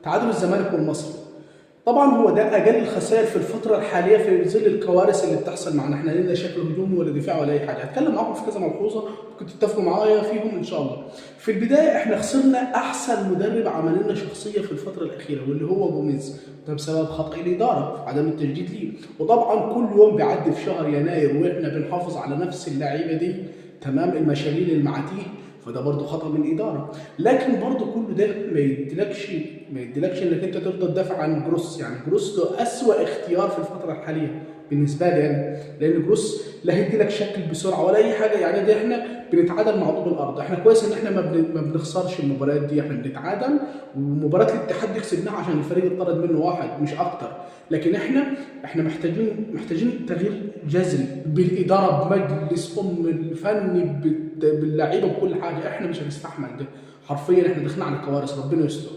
تعادل الزمالك والمصري. طبعا هو ده اقل الخسائر في الفتره الحاليه في ظل الكوارث اللي بتحصل معنا. احنا لنا شكل هجومي ولا دفاع ولا اي حاجه. هتكلم معاكم في كذا ملحوظه ممكن تتفقوا معايا فيهم ان شاء الله. في البدايه احنا خسرنا احسن مدرب عمل لنا شخصيه في الفتره الاخيره واللي هو جوميز، ده بسبب خطأ الاداره عدم التجديد ليه. وطبعا كل يوم بيعدي في شهر يناير واحنا بنحافظ على نفس اللعيبه دي تمام المشاليل المعاتيه، فده برضه خطأ من الإدارة. لكن برضه كل ده ما يديلكش انك انت تفضل تدافع عن جروس. يعني جروس ده أسوأ اختيار في الفترة الحالية بالنسبة لي انا، لأن جروس لا هيديلك شكل بسرعة ولا أي حاجة. يعني ده احنا بنتعادل مع طوب الأرض. احنا كويس إن احنا ما بنخسرش المباريات دي، احنا بنتعادل. ومباراة الاتحاد دي كسبناها عشان الفريق اتطرد منه واحد مش أكتر. لكن احنا محتاجين تغيير جذري بالإدارة بمجلس الفني باللعيبه بكل حاجه. احنا مش هنستحمل ده حرفيا. احنا داخلين على كوارث، ربنا يستر.